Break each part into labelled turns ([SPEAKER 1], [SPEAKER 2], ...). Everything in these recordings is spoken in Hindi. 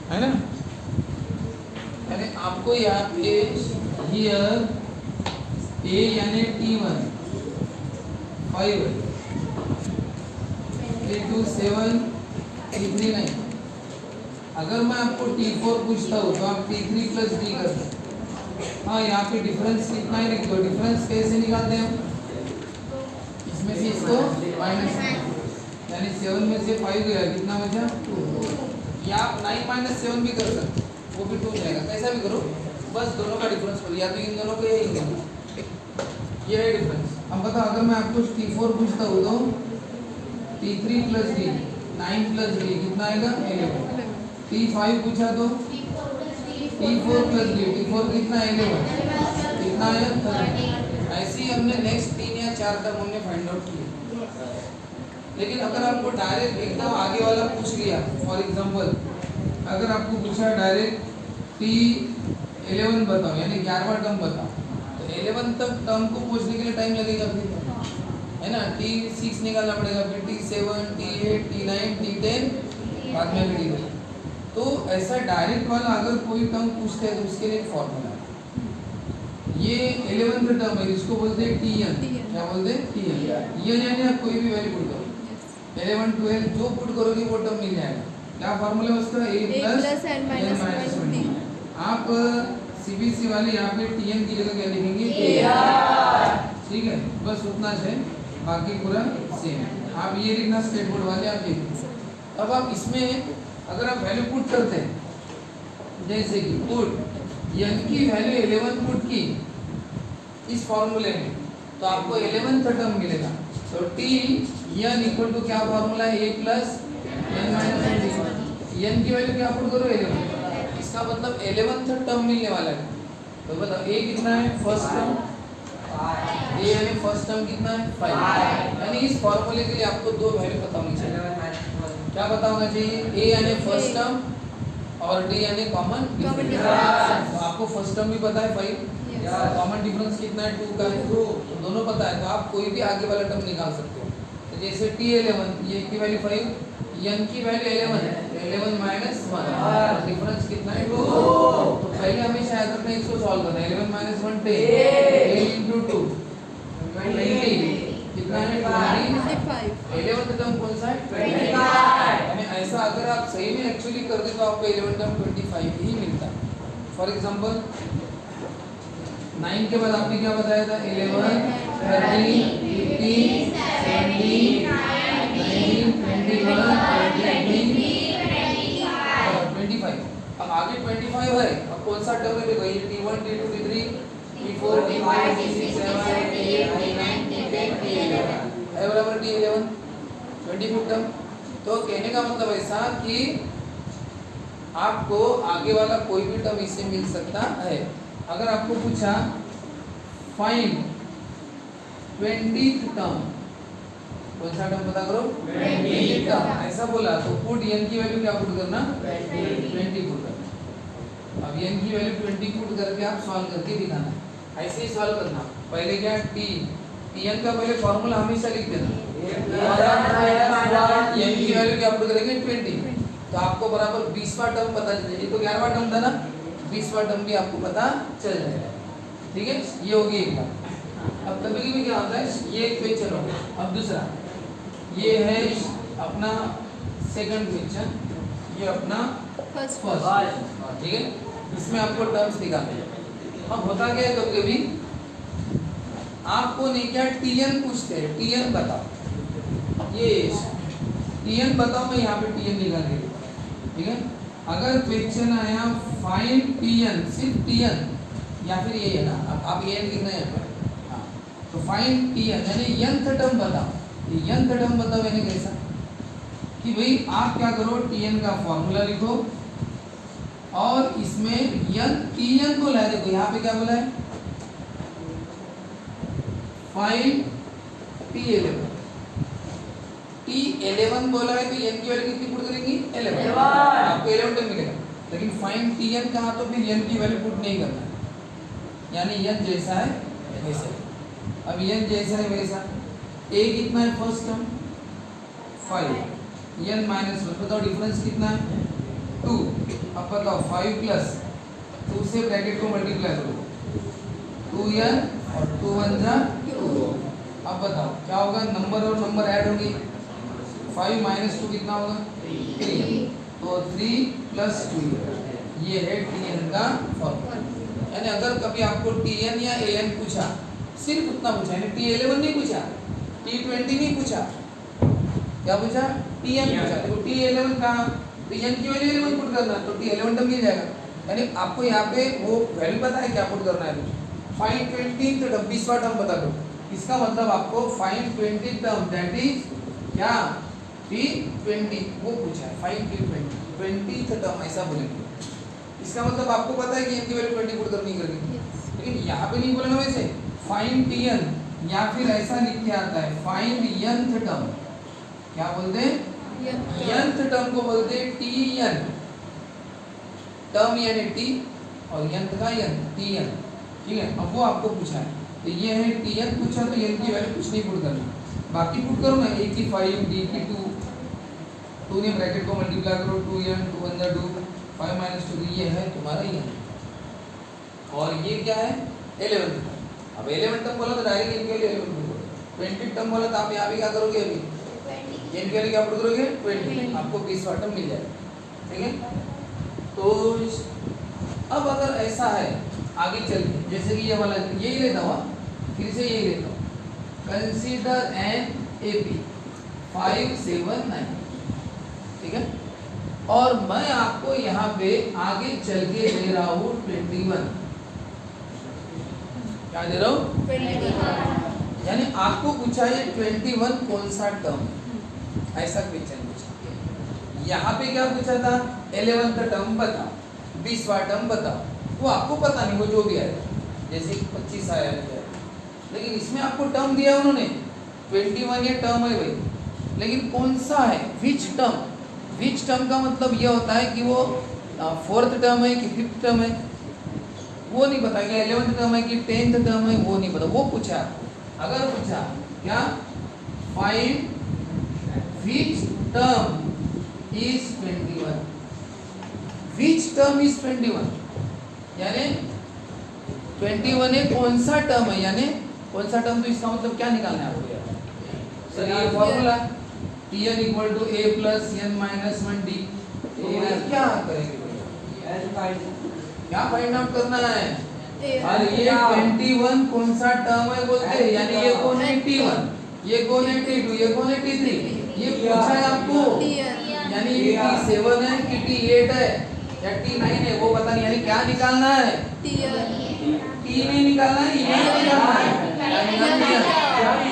[SPEAKER 1] है ना। यानी आपको यहाँ पे हियर ए यानी T1 5 T2 7 T3 9। अगर मैं आपको T4 पूछता हूँ तो आप T3 प्लस D कर सकते। हाँ, यहाँ पे डिफरेंस कितना ही लिख दो। डिफरेंस कैसे निकालते हैं हम? इसमें से इसको माइनस, यानी 7 में से 5 गया, कितना बचा 2। या आप 9 - 7 भी कर सकते, वो भी 2 जाएगा। कैसा भी करो, बस दोनों का डिफरेंस करो, या तो इन दोनों का या इन दोनों का। ये है डिफरेंस। अब बताओ, अगर मैं आपको T4 पूछता हूँ तो T3 plus D 9 plus D कितना आएगा 11। T5 पूछा तो T4 प्लस D T4 कितना 11 कितना आया 30। ऐसे ही हमने नेक्स्ट 3 या 4 टर्म हमने फाइंड आउट किए। लेकिन अगर आपको डायरेक्ट एकदम आगे वाला पूछ लिया, फॉर एग्जांपल अगर आपको पूछा डायरेक्ट T11 बताओ यानी 11वां टर्म बताओ, तो 11 तक टर्म को पूछने के लिए टाइम लगेगा फिर, है ना। T6 निकालना पड़ेगा, फिर T7 T8 T9 T10 बाद में भी T9। तो ऐसा डायरेक्ट वाला अगर कोई टर्म पूछते हैं तो उसके लिए एक फॉर्मूला है। ये 11th टर्म है, इसको बोलते हैं Tn। क्या बोलते हैं Tn। ये यानी आप कोई भी वैल्यू पुट करो, 11 12 जो पुट करोगे वो टर्म मिल जाएगा। क्या फॉर्मूला है उसका? a plus n minus 1। आप सीबीएसई वाले यहाँ पे Tn की जगह क्या लिखेंगे? ठीक है, बस उतना है, बाकी पूरा सेम। आप ये लिखना, स्टेट बोर्ड वाले आप ये। अब आप इसमें अगर आप वैल्यू पुट करते हैं, जैसे कि पुट n की वैल्यू 11 पुट की इस फॉर्मूले में, तो आपको 11th टर्म मिलेगा। तो Tn इक्वल टू क्या फॉर्मूला है? a plus n minus 1। n की वैल्यू क्या पुट करो? 11। इसका मतलब 11th टर्म मिलने वाला है। तो बताओ a कितना है? First term. a यानी फर्स्ट टर्म कितना है? 5। यानी इस फॉर्मूले के लिए आपको दो वैल्यू पता होनी चाहिए। क्या पता होना चाहिए? a यानी फर्स्ट टर्म और d यानी कॉमन डिफरेंस। तो आपको फर्स्ट टर्म भी पता है 5, कॉमन डिफरेंस कितना है? 2 का है, तो दोनों पता है, तो आप कोई भी आगे वाला टर्म निकाल सकते हो। तो जैसे T11 ये की वैल्यू 5, n की वैल्यू 11 है, 11 माइनस 1 डिफरेंस कितना है? 2। तो पहले हमेशा याद रखना इसको सॉल्व करना है। 11 माइनस 1 10 into 2 20 कितना है? 25। 11th टर्म कौन सा है? 25। यानी ऐसा अगर आप सही में एक्चुअली कर दे तो आपको 11th टर्म 25 ही मिलता है। फॉर एग्जांपल 9 के बाद आपने क्या बताया था? 11 13 15 17 19 21 25। अब आगे 25 है, अब कौन सा टर्म है? वही T1 T2 T3 T4 T5 T6 T7 T8 T9 T10 T11 है बराबर T11 25 टर्म। तो कहने का मतलब ऐसा कि आपको आगे वाला कोई भी टर्म इससे मिल सकता है। अगर आपको पूछा फाइंड 20th टर्म, कौन सा टर्म पता करो? 20th term. ऐसा बोला तो पुट n की वैल्यू क्या पुट करना? 20 पुट करना। अब n की वैल्यू 20 पुट करके आप सॉल्व करके दिखाना। ऐसे ही सॉल्व करना। पहले क्या Tn का पहले फॉर्मूला हमेशा लिख देना, n की वैल्यू क्या पुट करेंगे? 20। तो आपको बराबर 20वां टर्म पता चल जाएगा। ये तो 11वां टर्म था ना, 20वां टर्म भी आपको पता चल जाएगा। ठीक है, ये होगी एक बात। अब कभी कभी क्या होता है, ये एक क्वेश्चन हो गया। अब दूसरा ये है अपना सेकंड क्वेश्चन, ये अपना फर्स्ट। ठीक है, इसमें आपको टर्म्स निकालने हैं। अब होता क्या है, कभी कभी आपको नहीं क्या Tn पूछते हैं, Tn बताओ। ये Tn बताओ, मैं यहाँ पे Tn निकाल रही हूँ। ठीक है, अगर क्वेश्चन आया फाइंड Tn, सिर्फ Tn या फिर ये है ना, आप ये लिखना है यहाँ पर। हाँ, तो फाइंड Tn यानी nth टर्म बताओ। ये nth टर्म बताओ यानी कैसा कि भाई आप क्या करो, Tn का फॉर्मूला लिखो और इसमें Tn बोला है। देखो यहाँ पे क्या बोला है? फाइंड T11 बोला है, तो n की वैल्यू कितनी पुट करेंगी? 11। आपको 11 टर्म मिलेगा। लेकिन फाइंड Tn कहा तो फिर n की वैल्यू पुट नहीं करना है, यानी n जैसा है वैसा। अब n जैसा है वैसा, a कितना है? फर्स्ट टर्म 5, n माइनस 1 बताओ डिफरेंस कितना है? 2। अब बताओ 5 प्लस 2 से ब्रैकेट को मल्टीप्लाई करो 2n और 2 1 जा 2। अब बताओ क्या होगा, नंबर और नंबर ऐड होंगे 5 माइनस 2 कितना होगा 3, तो 3 प्लस 2 ये है tn का फॉर्मूला। यानी अगर कभी आपको tn या an पूछा, सिर्फ उतना पूछा, यानी t11 नहीं पूछा, t20 नहीं पूछा, क्या पूछा tn पूछा, तो t11 का तो n की वैल्यू 11 पुट करना, तो t11 टर्म मिल जाएगा। यानी आपको यहाँ पे वो वैल्यू पता है क्या पुट करना है, फाइंड 20th टर्म 20वां टर्म बता दो। इसका मतलब आपको find 20th term that is क्या t20 वो पूछा है, फाइंड t20 20th टर्म ऐसा बोलेंगे। इसका मतलब आपको पता है कि n की वैल्यू 20 पुट करनी करनी, लेकिन यहाँ पे नहीं बोला ना वैसे फाइंड tn, या फिर ऐसा लिख के आता है फाइंड nth टर्म, क्या बोलते हैं nth टर्म को बोलते हैं tn, टर्म यानी t और nth का n tn, ठीक है। अब वो आपको पूछा है, तो ये है tn पूछा, तो n की वैल्यू कुछ नहीं पुट करना, बाकी पुट करो ना, a की 5 d की 2 ने ब्रैकेट को मल्टीप्लाई करो 2n 2 1 जा 2 5 माइनस 2, ये है तुम्हारा n, और ये क्या है 11th टर्म। अब 11th टर्म बोला तो डायरेक्ट इनके लिए 11 पुट करो, 20th टर्म बोला तो आप यहाँ भी क्या करोगे, अभी n के लिए क्या पुट करोगे 20, आपको 20वां टर्म मिल जाएगा, ठीक है। तो अब अगर ऐसा है आगे चल के, जैसे कि ये वाला यही लेता हुआ, फिर से यही लेता हूँ, कंसीडर एन AP 5 7 9, ठीक है। और मैं आपको यहाँ पे आगे चल के दे रहा हूँ 21, क्या दे रहा हूँ 21, यानी आपको पूछा है 21 कौन सा टर्म, ऐसा क्वेश्चन पूछा। यहाँ पे क्या पूछा था 11th टर्म बताओ, 20वां टर्म बताओ, वो आपको पता नहीं, वो जो भी आएगा, जैसे 25 आया है, लेकिन इसमें आपको टर्म दिया है उन्होंने 21, ये टर्म है भाई, लेकिन कौन सा है, विच टर्म। विच टर्म का मतलब ये होता है कि वो 4th टर्म है कि 5th टर्म है, वो नहीं पता, कि 11th टर्म है कि 10th टर्म है, वो नहीं पता, वो पूछा। अगर पूछा क्या find which term is 21, which term is 21, यानी 21 है कौन सा टर्म है, यानी कौन सा टर्म, तो इसका मतलब क्या निकालना है आपको यार, सर ये formula tn equal to a plus n minus 1d, तो क्या करेंगे भैया, क्या फाइंड आउट करना है, और ये 21 कौन सा टर्म है बोलते हैं, यानी ये कौन है t1, ये कौन है t2, ये कौन है t3, ये पूछा है आपको, यानी ये t7 है कि t8 है या t9 है वो पता नहीं, यानी क्या निकालना है t नहीं निकालना है,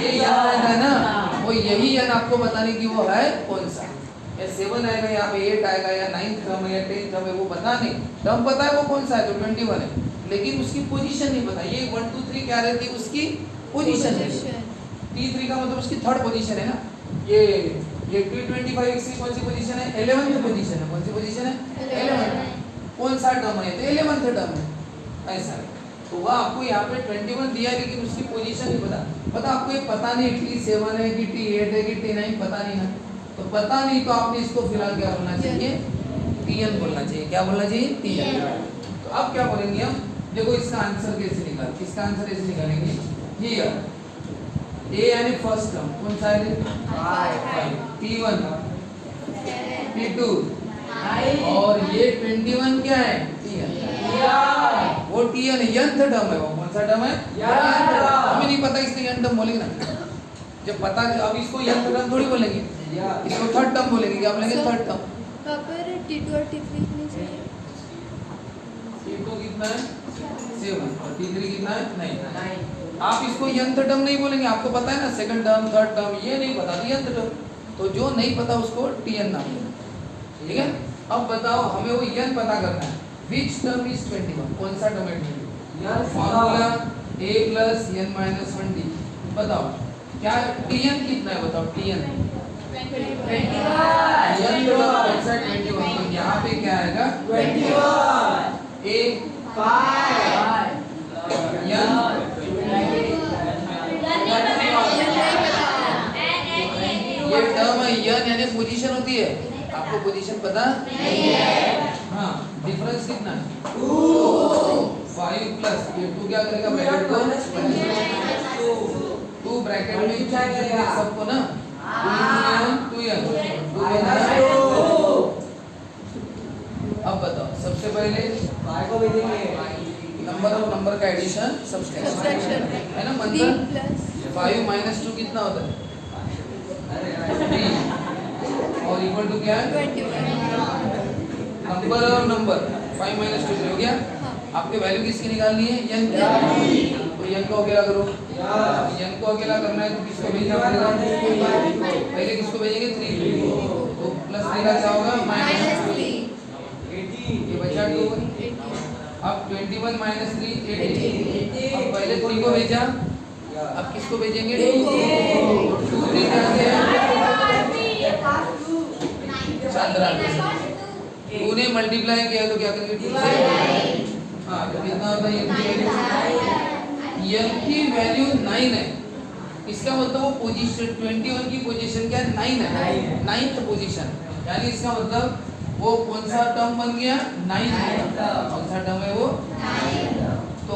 [SPEAKER 1] ये याद रहता है ना, वो यही है ना, आपको बताने की वो है कौन सा, या 7 आएगा, यहाँ पे 8 आएगा, या 9th टर्म है या 10th टर्म है, वो पता नहीं, टर्म पता है वो कौन सा है, तो 21 है, लेकिन उसकी पोजीशन नहीं पता, ये 1 2 3 क्या रहती है उसकी पोजीशन है, t3 का मतलब उसकी थर्ड पोजीशन है ना, ये t25 इसकी कौन सी पोजीशन है, 11th पोजीशन है, कौन सी पोजीशन है 11th, कौन सा टर्म है, तो 11th टर्म है, ऐसा है। तो वह आपको यहाँ पे 21 दिया है, लेकिन उसकी पोजीशन नहीं पता आपको, ये पता नहीं t7 है कि t8 है कि t9, पता नहीं ना, तो पता नहीं, तो आपने इसको फिलहाल क्या बोलना चाहिए, tn बोलना चाहिए, क्या बोलना चाहिए tn। तो अब क्या बोलेंगे हम, देखो इसका आंसर कैसे निकाल, इसका आंसर ऐसे निकालेंगे, हियर a यानी फर्स्ट टर्म कौन सा है 5, t1 t2, और ये 21 क्या है tn, वो tn है, nth टर्म है, वो कौन सा टर्म है, हमें नहीं पता इसलिए n टर्म बोलेंगे ना, जब पता, अब इसको nth टर्म थोड़ी बोलेंगे, इसको थर्ड टर्म बोलेंगे, क्या बोलेंगे थर्ड टर्म।
[SPEAKER 2] पर t2 और t3 कितनी चाहिए,
[SPEAKER 1] t2 कितना है 7 और t3 कितना है 9, आप इसको nth टर्म नहीं बोलेंगे, आपको पता है ना सेकंड टर्म थर्ड टर्म, ये नहीं पता nth टर्म, तो जो नहीं पता उसको tn नाम देना, ठीक है। अब बताओ हमें वो n पता करना है, विच टर्म इज 21, कौन सा टर्म है 21, formula a plus n minus 1d, बताओ क्या tn कितना है, बताओ tn 21, तो यहाँ पे क्या आएगा 21, a 5 ये टर्म है n, यानी पोजीशन होती है, आपको पोजीशन पता नहीं है, तू क्या करेगा ब्रैकेट को 2 ब्रैकेट में सबको ना 2 अब बताओ सबसे पहले नंबर का एडिशन सब्सट्रैक्शन है ना।
[SPEAKER 2] 3
[SPEAKER 1] मतलब
[SPEAKER 2] प्लस
[SPEAKER 1] 5 माइनस 2 कितना होता है 3 और इक्वल टू क्या है
[SPEAKER 2] 21।
[SPEAKER 1] नंबर और नंबर 5 माइनस 2 हो गया।
[SPEAKER 2] हाँ।
[SPEAKER 1] आपके वैल्यू किसकी निकालनी है n की। तो n को अकेला करो। n को अकेला करना है तो किसको भेजना पड़ेगा पहले किसको भेजेंगे 3 तो प्लस 3 का क्या होगा माइनस
[SPEAKER 2] -3
[SPEAKER 1] ये बचा 2 अब 21 माइनस 3 18 अब पहले 3 को भेजा अब किसको भेजेंगे 2 3 क्या है चंद्रा 2 ने मल्टीप्लाई किया तो क्या करेंगे 2 से हाँ तो कितना होता है n की वैल्यू 9 है। इसका मतलब वो पोजीशन 21 की पोजीशन क्या है 9 है 9th पोजीशन यानी इसका मतलब वो कौन सा टर्म बन गया 9 कौन सा टर्म है वो 9 तो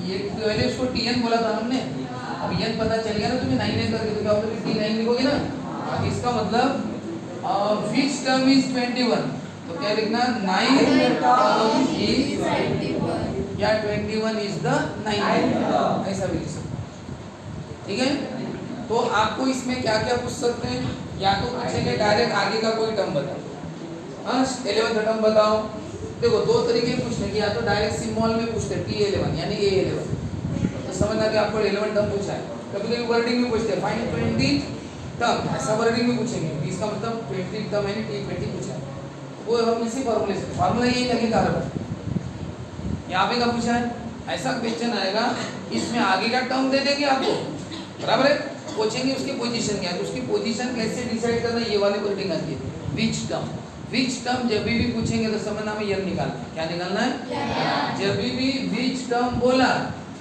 [SPEAKER 1] ये पहले उसको tn बोला था हमने अब n पता चल गया ना तुम्हें 9 है करके तो क्या होगा t9 लिखोगे ना। अब इसका मतलब which term is 21 तो क्या लिखना 9 term is
[SPEAKER 2] 21
[SPEAKER 1] या 21 is the 9 ऐसा भी लिख सकते ठीक है। तो आपको इसमें क्या क्या पूछ सकते हैं या तो पूछेंगे डायरेक्ट आगे का कोई टर्म बताओ हाँ 11th टर्म बताओ। देखो दो तरीके पूछने की या तो डायरेक्ट सिंबल में पूछते हैं T11 यानी A11 तो समझना कि आपको 11 टर्म पूछा है। कभी कभी वर्डिंग में पूछते हैं फाइंड 20 टर्म ऐसा वर्डिंग में पूछेंगे इसका मतलब 20 टर्म यानी T20 पूछा है वो हम इसी फॉर्मूले से फॉर्मूला यही लगेगा यहाँ पे क्या पूछा है ऐसा क्वेश्चन आएगा इसमें आगे का टर्म दे देंगे आपको बराबर है पूछेंगे उसकी पोजीशन क्या है तो उसकी पोजीशन कैसे डिसाइड करना ये वाली वर्डिंग आती है विच टर्म जब भी पूछेंगे तो समझना में यन निकालना क्या निकालना है जब भी विच टर्म बोला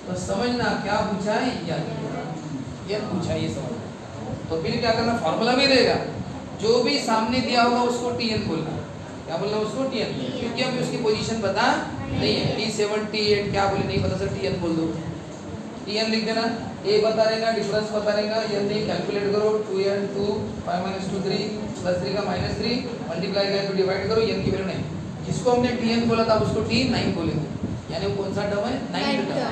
[SPEAKER 1] तो समझना क्या पूछा है यन पूछा ये समझना तो फिर क्या करना फॉर्मूला भी रहेगा जो भी सामने दिया होगा उसको टीएन बोलना क्या बोलना उसको टीएन क्योंकि अभी उसकी पोजीशन पता नहीं है T7 T8 क्या बोले नहीं पता सर टीएन बोल दो टीएन लिख देना ए बता रहेगा डिफरेंस बता रहेगा एन नहीं कैलकुलेट करो 2n 2 5 - 2 3 प्लस 3 का -3 मल्टीप्लाई करके डिवाइड करो एन की वैल्यू नहीं जिसको हमने टीएन बोला था उसको T9 बोलेंगे यानी वो कौन सा टर्म है 9th टर्म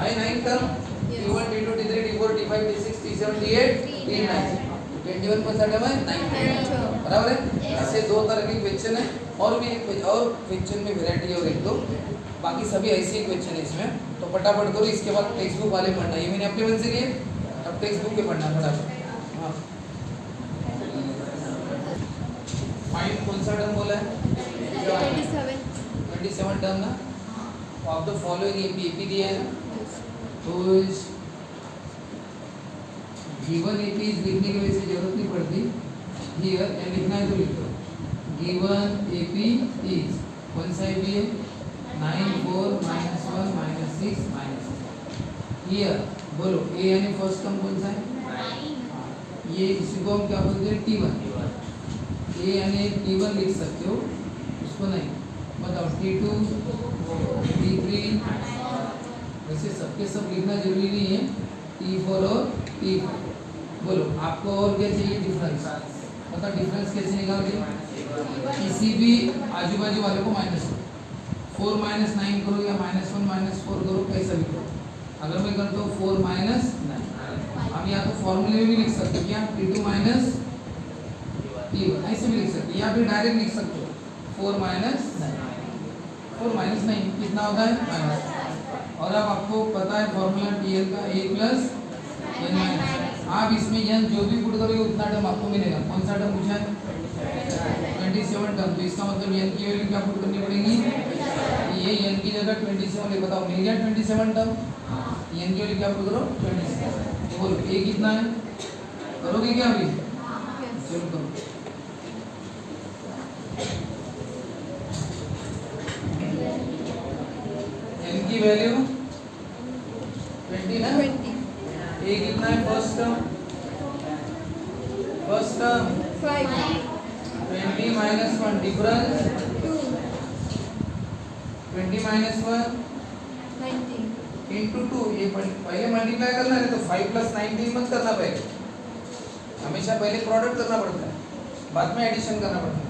[SPEAKER 1] है 9th term T1 T2 T3 T4 T5 T6 T7 T8 T9 21 कौन सा टर्म है 9th बराबर है। ऐसे दो तरह के क्वेश्चन है और भी और क्वेश्चन में वैरायटी और एक दो बाकी सभी ऐसे ही क्वेश्चन है इसमें तो फटाफट करो। इसके बाद टेक्स्ट बुक वाले पढ़ना ये मैंने अपने मन से किए अब टेक्स्ट बुक के पढ़ना फटाफट। हाँ फाइंड कौन सा टर्म बोला है 27 टर्म ना ऑफ द फॉलोइंग एपी दिया है तो गिवन एपी लिखने की वजह से जरूरत नहीं पड़ती हियर एंड लिखना है तो लिख दो गिवन एपी इज कौन सा एपी है 9 4 -1 -6 हियर बोलो ए यानी फर्स्ट टर्म कौन सा है ये इसी को हम क्या बोलते हैं T1 ए यानी T1 लिख सकते हो उसको नहीं बताओ T2 T3 वैसे सबके सब लिखना जरूरी नहीं है T4 और T5 बोलो आपको और क्या चाहिए डिफरेंस बताओ डिफरेंस कैसे निकालोगे किसी भी आजू बाजू वाले को -4 -9 करो या -1 -4 करो कैसा भी करो अगर मैं करता हूँ 4 - 9 हम या तो फॉर्मूले में भी लिख सकते हैं क्या T2 - T1 ऐसे भी लिख सकते हैं या फिर डायरेक्ट लिख सकते हो 4 - 9 कितना होता है माइनस और अब आपको पता है फॉर्मूला TL का a + n - आप इसमें n जो भी पुट करोगे उतना टर्म आपको मिलेगा। कौन सा टर्म पूछा है 27 टर्म तो इसका मतलब n की वैल्यू क्या पुट करनी पड़ेगी ये n की जगह 27 ले बताओ मिल गया 27 टर्म n की वैल्यू क्या पुट करो 27 तो बोलो a कितना है करोगे क्या अभी चलो करो n की वैल्यू 20 ना
[SPEAKER 2] 20
[SPEAKER 1] a कितना है फर्स्ट टर्म
[SPEAKER 2] 5
[SPEAKER 1] 20 - 1 डिफरेंस
[SPEAKER 2] 2
[SPEAKER 1] 20 - 1
[SPEAKER 2] 19
[SPEAKER 1] इंटू 2 ये पहले मल्टीप्लाई करना है तो 5 प्लस 19 मत करना पड़ेगा, हमेशा पहले प्रोडक्ट करना पड़ता है, बाद में एडिशन करना पड़ता है।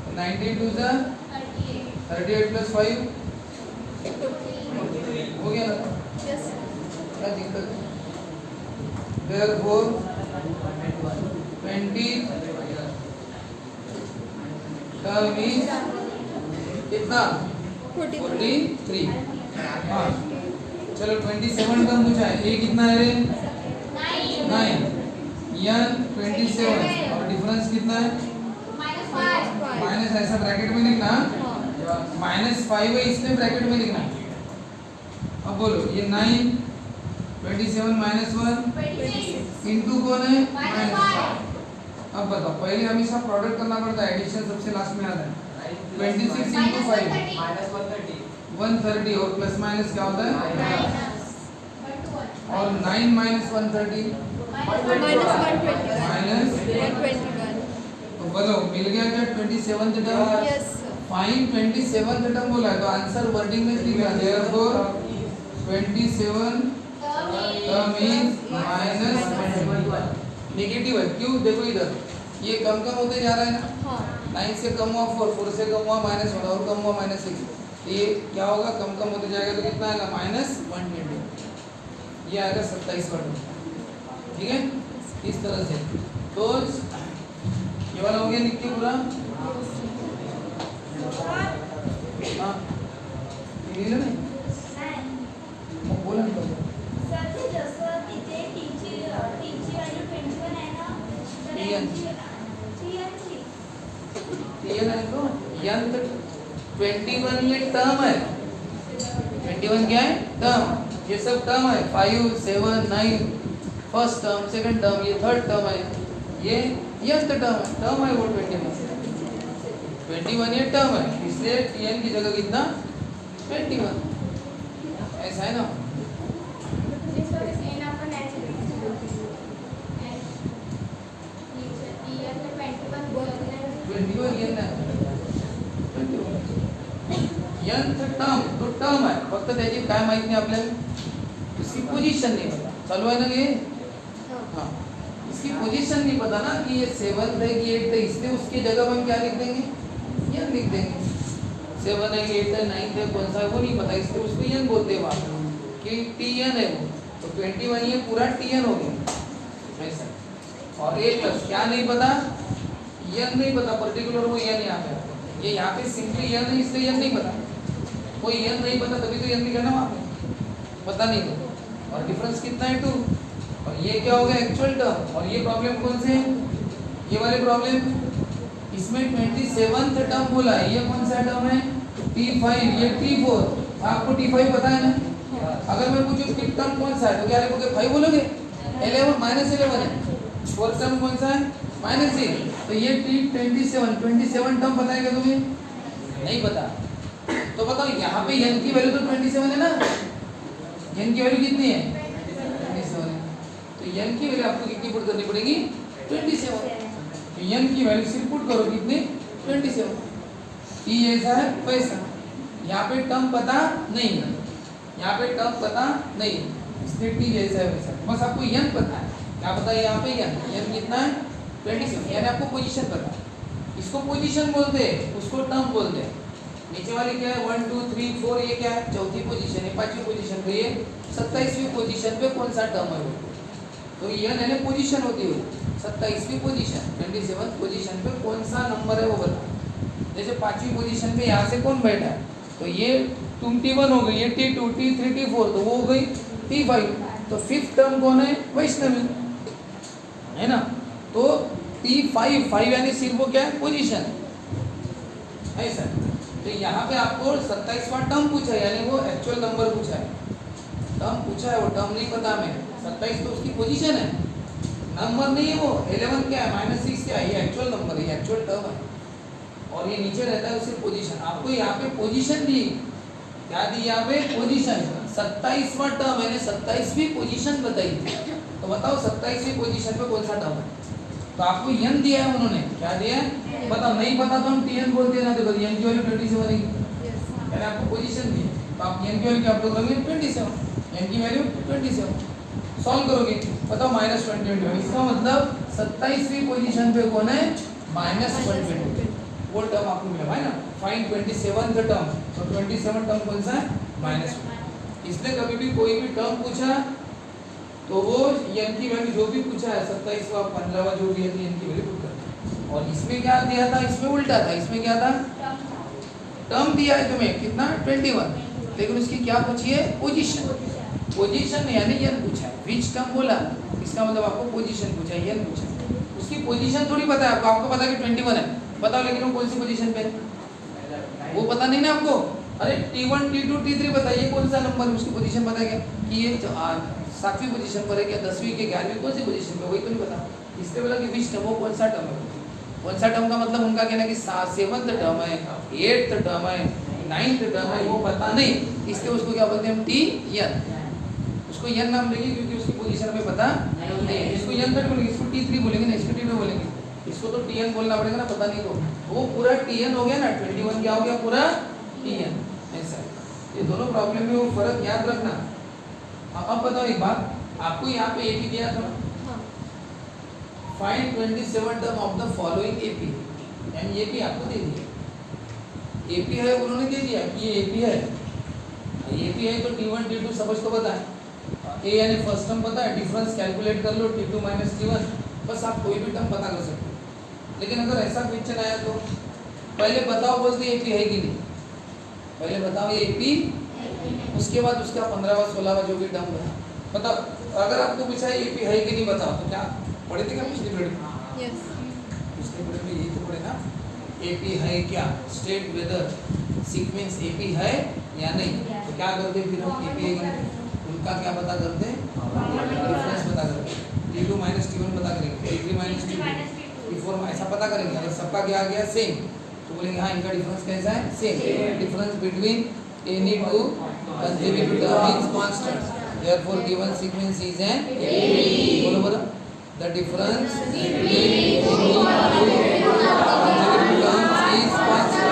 [SPEAKER 1] तो 19 2 जा 38 प्लस 5 हो गया ना,
[SPEAKER 2] Yes.
[SPEAKER 1] क्या दिक्कत है? Therefore 20 टर्म इज कितना 43। हाँ चलो 27 टर्म पूछा है, ये कितना है रे 9 यन 27 और डिफरेंस कितना है माइनस, ऐसा ब्रैकेट में लिखना -5 है इसमें ब्रैकेट में लिखना। अब बोलो ये 9 27 -1 इंटू कौन है -5। अब बताओ पहले हमेशा प्रोडक्ट करना पड़ता है, एडिशन सबसे लास्ट में आता है। 26 इंटू 5 130 और प्लस माइनस क्या होता है और 9 माइनस 130 माइनस
[SPEAKER 2] 121.
[SPEAKER 1] तो बोलो मिल गया क्या 27th term?
[SPEAKER 2] Yes.
[SPEAKER 1] Fine 27th term बोला है तो आंसर वर्डिंग में लिखना therefore 27 term is minus negative है। क्यों? देखो इधर ये कम कम होते जा रहा है ना,
[SPEAKER 2] हाँ.
[SPEAKER 1] 9 से कम हुआ 4, 4 से कम हुआ -1 और कम हुआ -6, तो ये क्या होगा कम कम होते जाएगा तो कितना आएगा -120, ये आएगा 27 का टर्म। ठीक है इस तरह से। तो ये वाला हो गया लिख के पूरा। हाँ लिख लो नहीं बोला नहीं तो
[SPEAKER 3] सर ते जसं तिथे टीची व्हॅल्यू 21 आहे ना तर
[SPEAKER 1] TN. ये नहीं तो यन तो 21 ये टर्म है, 21 क्या है टर्म, ये सब टर्म है 5 7 9 फर्स्ट टर्म सेकंड टर्म ये थर्ड टर्म है, ये यंथ टर्म है वो 21 ये टर्म है, इसलिए टीएन की जगह कितना 21 ऐसा है ना। यंथ टर्म तो टर्म आहे फक्त त्याची काय माहित नाही आपल्याला, इसकी पोजीशन नहीं पता, चालू है ना ये हाँ इसकी पोजीशन नहीं पता ना कि ये 7th है कि 8th है, इसलिए उसकी जगह हम क्या लिख देंगे यन लिख देंगे। 7 है 8 है 9 है कौन सा है वो नहीं पता, इसलिए उसको यन बोलते हैं वहाँ कि टीएन है वो, तो 21 ये पूरा टीएन हो गया ऐसा। और ए प्लस क्या नहीं पता यन नहीं पता, पर्टिकुलर वो यन यहाँ पे, ये यहाँ पे सिंपली यन है इसलिए यन नहीं पता, कोई यन नहीं पता तभी तो यन लिखा ना वहाँ पे, पता नहीं तो। और डिफरेंस कितना है 2, और ये क्या हो गया एक्चुअल टर्म। और ये प्रॉब्लम कौन से है, ये वाले प्रॉब्लम इसमें 27th टर्म बोला है, ये कौन सा टर्म है T5, ये T4, आपको T5 पता है ना, अगर मैं पूछूं फिफ्थ टर्म कौन सा है तो क्या लिखोगे 5 बोलोगे, 11 -11 है, फोर्थ टर्म कौन सा है -6, तो ये T27 टर्म पता है क्या तुम्हें नहीं पता, तो बताओ यहाँ पे n की वैल्यू तो 27 है ना, n की वैल्यू कितनी है 27 है, तो n की वैल्यू आपको कितनी पुट करनी पड़ेगी 27, तो n की वैल्यू सिर्फ पुट करो कितनी 27, t ऐसा है पैसा, यहाँ पे टर्म पता नहीं है, यहाँ पे टर्म पता नहीं है, इसलिए t जैसा है वैसा, बस आपको n पता है, क्या पता है यहाँ पे n कितना है 27, यानी आपको पोजीशन पता है, इसको पोजीशन बोलते हैं उसको टर्म बोलते हैं। नीचे वाली क्या है 1 2 3 4, ये क्या है चौथी पोजीशन है, पांचवी पोजीशन पे, ये 27वीं पोजीशन पे कौन सा टर्म है वो, तो ये यानी पोजीशन होती है 27वीं पोजीशन 27th पोजीशन पे कौन सा नंबर है वो बता। जैसे पांचवी पोजीशन पे यहाँ से कौन बैठा है, तो ये तुम T1 हो गई, ये T2 T3 T4, तो वो हो गई T5, तो फिफ्थ टर्म कौन है वैष्णवी है ना, तो T5 यानी सिर्फ वो क्या है पोजीशन ऐसा। तो यहाँ पे आपको 27वां टर्म पूछा है, यानी वो एक्चुअल नंबर पूछा है, टर्म पूछा है, वो टर्म नहीं पता हमें, 27 तो उसकी पोजीशन है, नंबर नहीं है वो, 11 क्या है -6 क्या है, ये एक्चुअल नंबर है, ये एक्चुअल टर्म है, और ये नीचे रहता है सिर्फ पोजीशन। आपको यहाँ पे पोजीशन दी, क्या दी यहाँ पे पोजीशन, 27वां टर्म मैंने 27वीं पोजीशन बताई थी, तो बताओ 27वीं पोजीशन पे कौन सा टर्म है, तो आपको n दिया है उन्होंने, क्या दिया है बताओ, नहीं पता तो हम tn बोलते ना, देखो n की वैल्यू 27 है, यानी आपको पोजीशन दी, तो आप n की वैल्यू क्या पुट करोगे 27, n की वैल्यू 27। सॉल्व करोगे बताओ -20 इसका मतलब 27वीं पोजीशन पे कौन है -120 वो टर्म आपको मिला है ना। फाइंड 27th टर्म तो 27 टर्म कौन सा है -1। इसने कभी भी कोई भी टर्म पूछा तो वो n की वैल्यू जो भी पूछा है 27वां 15वां जो भी है तो n की वैल्यू पुट करना। और इसमें क्या दिया था इसमें उल्टा था इसमें क्या था टर्म दिया है तुम्हें कितना 21 लेकिन उसकी क्या पूछी है पोजीशन यानी n पूछा है विच टर्म बोला इसका मतलब आपको पोजीशन पूछा है n पूछा है उसकी पोजीशन थोड़ी पता है आपको आपको पता है कि 21 है बताओ लेकिन वो कौन सी पोजीशन पे है वो पता नहीं ना आपको। अरे T1 T2 T3 बताइए कौन सा नंबर उसकी पोजीशन पता है क्या कि ये 7वीं पोजीशन पर है क्या 10वीं के 11वीं कौन सी पोजीशन पे वही तो नहीं पता। इसलिए बोला कि विच टर्म वो कौन सा टर्म है कौन सा टर्म का मतलब उनका कहना है कि 7th टर्म है 8th टर्म है 9th टर्म है वो पता नहीं इसलिए उसको क्या बोलते हैं हम T उसको n नाम देंगे क्योंकि उसकी पोजीशन हमें पता नहीं है। इसको n तक बोलेंगे इसको T3 बोलेंगे ना इसको T2 बोलेंगे इसको तो Tn बोलना पड़ेगा ना पता नहीं तो वो पूरा Tn हो गया ना 21 क्या हो गया पूरा Tn ऐसा ये दोनों प्रॉब्लम में वो फर्क याद रखना। अब बताओ एक बात आपको यहाँ पे AP दिया था find 27 term of the following AP यानी AP आपको दे दिया AP है उन्होंने दे दिया कि ये AP है AP है तो T1 T2 समझ तो पता है A यानी फर्स्ट टर्म पता है डिफरेंस कैलकुलेट कर लो T2 - T1 बस आप कोई भी टर्म पता कर सकते हो। लेकिन अगर ऐसा क्वेश्चन आया तो पहले बताओ बस ये AP है कि नहीं पहले बताओ ये AP उसके बाद उसका 15वां 16वां जो भी टर्म बताओ अगर आपको पूछा AP है कि नहीं बताओ तो क्या पढ़े थे क्या पिछले पीरियड में
[SPEAKER 2] Yes.
[SPEAKER 1] पिछले पीरियड में यही तो पढ़े ना AP है क्या स्टेट वेदर सीक्वेंस AP है या नहीं तो क्या करते फिर हम AP है कि नहीं उनका क्या पता करते डिफरेंस पता करते T2 - T1 पता करेंगे T3 - T2 T4 ऐसा पता करेंगे अगर सबका क्या आ गया सेम तो बोलेंगे हाँ इनका डिफरेंस कैसा है same difference between any two consecutive term is constant therefore given sequence is an बोलो बोलो the difference between any two consecutive terms is constant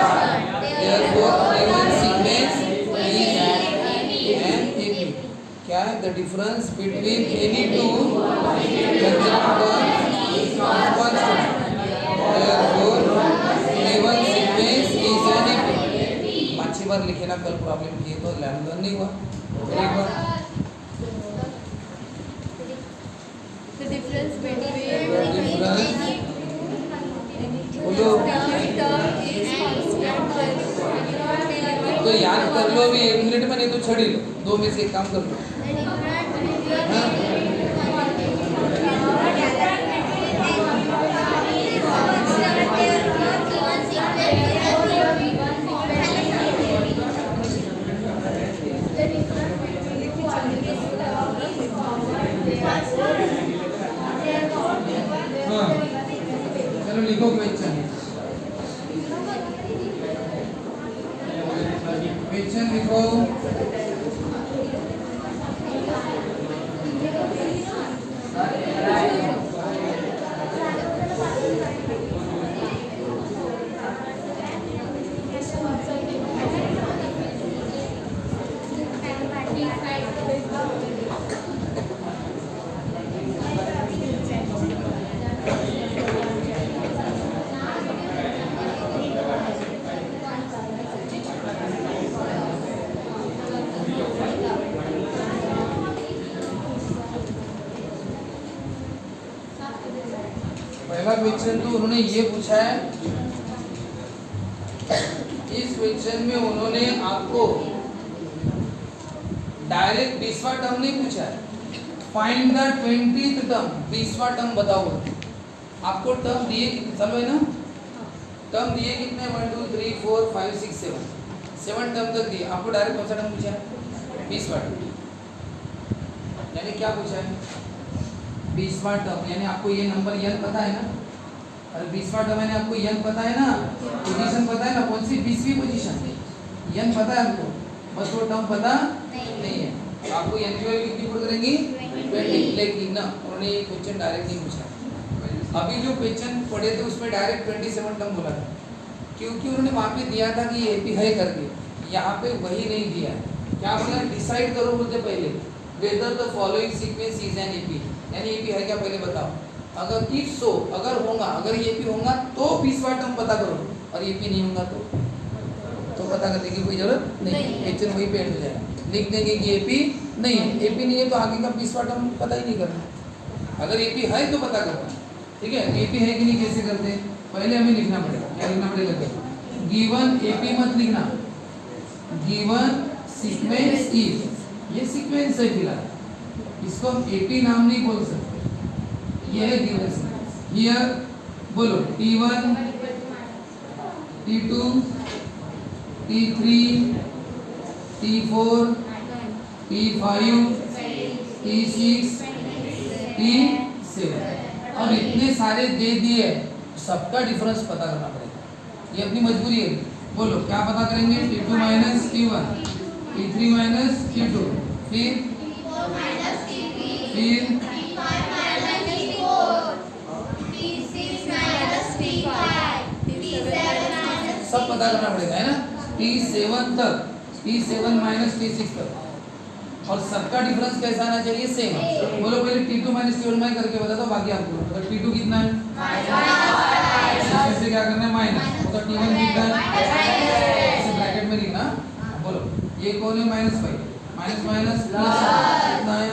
[SPEAKER 1] therefore given sequence is an AP क्या है the difference between any two consecutive terms is constant therefore given sequence is an AP 5 बार लिखे ना कल प्रॉब्लम किए तो लर्न नहीं हुआ एक बार
[SPEAKER 2] The difference between
[SPEAKER 1] बोलो
[SPEAKER 2] term is constant.
[SPEAKER 1] तो याद कर लो अभी 1 मिनट में नहीं तो छड़ी लो 2 में से एक काम कर लो हाँ चलो लिखो क्वेश्चन क्वेश्चन लिखो पहला क्वेश्चन तो उन्होंने ये पूछा है इस क्वेश्चन में उन्होंने आपको डायरेक्ट 20वां टर्म नहीं पूछा है फाइंड द 20th टर्म 20वां टर्म बताओ आपको टर्म दिए कितने चलो है ना टर्म दिए कितने 1 2 3 4 5 6 7 टर्म तक दिए आपको डायरेक्ट कौन सा टर्म पूछा है 20वां टर्म यानी क्या पूछा है 20वां टर्म यानी आपको ये नंबर n पता है ना अरे 20वां टर्म यानी आपको n पता है ना पोजीशन पता है ना कौन सी 20वीं पोजीशन n पता है आपको बस वो टर्म पता नहीं है आपको n की वैल्यू कितनी पुट करेंगी 20 लेकिन ना उन्होंने ये क्वेश्चन डायरेक्ट नहीं पूछा अभी जो क्वेश्चन पढ़े थे उसमें डायरेक्ट 27 टर्म बोला था क्योंकि उन्होंने वहाँ पे दिया था कि AP है करके यहाँ पे वही नहीं दिया क्या बोला डिसाइड करो बोलते पहले whether the following sequence is an AP, यानी एपी है क्या पहले बताओ। अगर इफ सो, अगर होगा, अगर एपी होगा तो 20वां टर्म पता करो, और एपी नहीं होगा तो पता करने की कोई जरूरत नहीं, क्वेश्चन वही पे एंड हो जाएगा। लिख देंगे कि एपी नहीं है, एपी नहीं है तो आगे का 20वां टर्म पता ही नहीं करना। अगर एपी है तो पता करना, ठीक है। एपी है कि नहीं कैसे करते हैं, पहले हमें लिखना पड़ेगा। क्या लिखना पड़ेगा, गिवन एपी मत लिखना, गिवन सीक्वेंस इफ, ये सीक्वेंस है फिलहाल, इसको हम एपी नाम नहीं बोल सकते, ये है गिवन सीक्वेंस। हियर बोलो T1 T2 T3 T4 T5 T6 T7। अब इतने सारे दे दिए, सबका डिफरेंस पता करना पड़ेगा, ये अपनी मजबूरी है। बोलो क्या पता करेंगे, T2 minus T1, T3 minus T2, फिर सब पता करना पड़ेगा, है ना। T7 तक, T7 माइनस T6 तक, और सबका डिफरेंस कैसा आना चाहिए, सेम। बोलो पहले T2 माइनस T1 मैं करके बता दो, बाकी आपको। तो T2 कितना है, इसमें से क्या करना है, माइनस। तो T1 कितना है, इसे ब्रैकेट में लिखना। बोलो ये कौन है, -5, माइनस माइनस प्लस कितना है,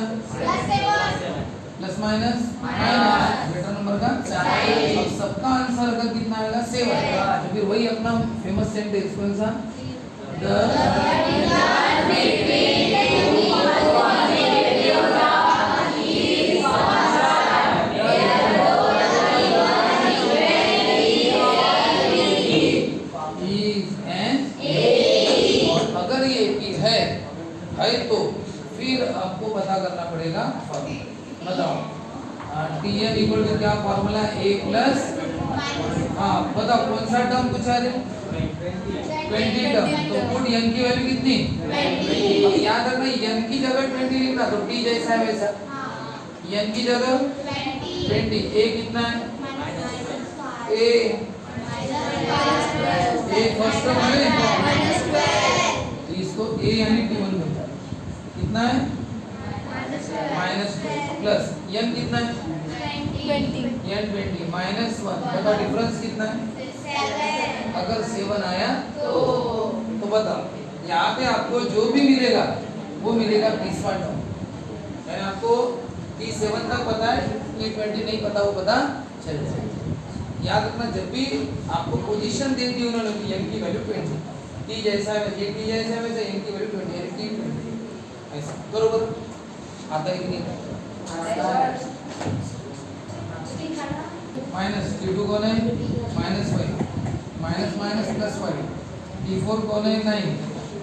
[SPEAKER 1] प्लस माइनस माइनस, बेटा नंबर का 4। अब सबका आंसर अगर कितना आएगा, 7, तो फिर वही अपना फेमस सेंटेंस कौन सा, अगर ये एपी है तो फिर आपको पता करना पड़ेगा फॉर्मूला। बताओ Tn इक्वल टू क्या फॉर्मूला, a प्लस, हाँ बताओ कौन सा टर्म पूछा है, 20 टर्म। तो पुट n की वैल्यू कितनी, अब याद रखना n की जगह 20 लिखना, तो t जैसा है वैसा, n की जगह 20, a कितना है, a फर्स्ट टर्म है, इसको a यानी T1 मिलता है, कितना है, -2 प्लस n कितना है,
[SPEAKER 2] 20
[SPEAKER 1] n 20 -1, बताओ डिफरेंस कितना है,
[SPEAKER 3] 7।
[SPEAKER 1] अगर 7 आया तो बताओ यहाँ पे आपको जो भी मिलेगा वो मिलेगा 20वां टर्म, यानी आपको T7 तक पता है, T20 नहीं पता, वो पता चल जाएगा। याद रखना, जब भी आपको पोजीशन दे दी उन्होंने कि n की वैल्यू 20, t जैसा है ये t जैसा है वैसे n की वैल्यू 20, यानी t20 ऐसा करो करो, आता है कि नहीं, माइनस T2 कौन है, -5, माइनस माइनस प्लस 5, T4 कौन है, 9,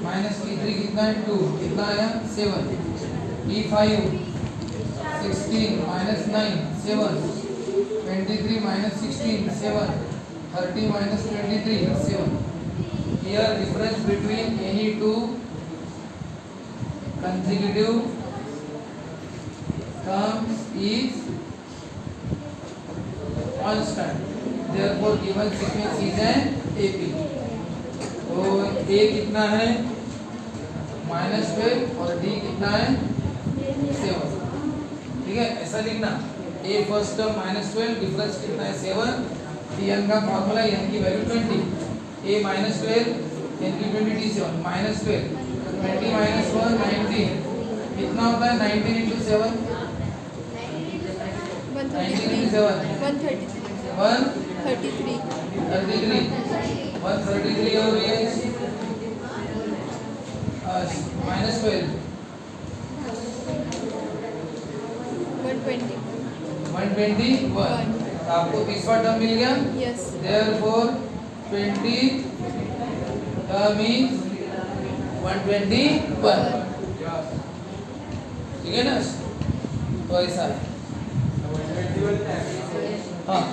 [SPEAKER 1] माइनस T3 कितना है, 2, कितना आया, 7, T5 16 minus 9 7, 23 minus 16 7, 30 minus 23 7। Here difference between any two consecutive terms is constant, therefore given sequence is an AP। तो A कितना है, -12, और D कितना है, 7, ठीक है, ऐसा लिखना। A फर्स्ट टर्म -12, डिफरेंस कितना है, 7, Tn का फॉर्मूला n की वैल्यू 20, A -12, n की 20 T7, -12, 20 -1 19, कितना होता है, 19 into 7, 19 into 7,
[SPEAKER 2] 133
[SPEAKER 1] 133 और ये -12 121, आपको 20वां टर्म मिल गया,
[SPEAKER 2] yes
[SPEAKER 1] therefore 20 टर्म इज 121, ठीक है ना, तो ऐसा है, हाँ।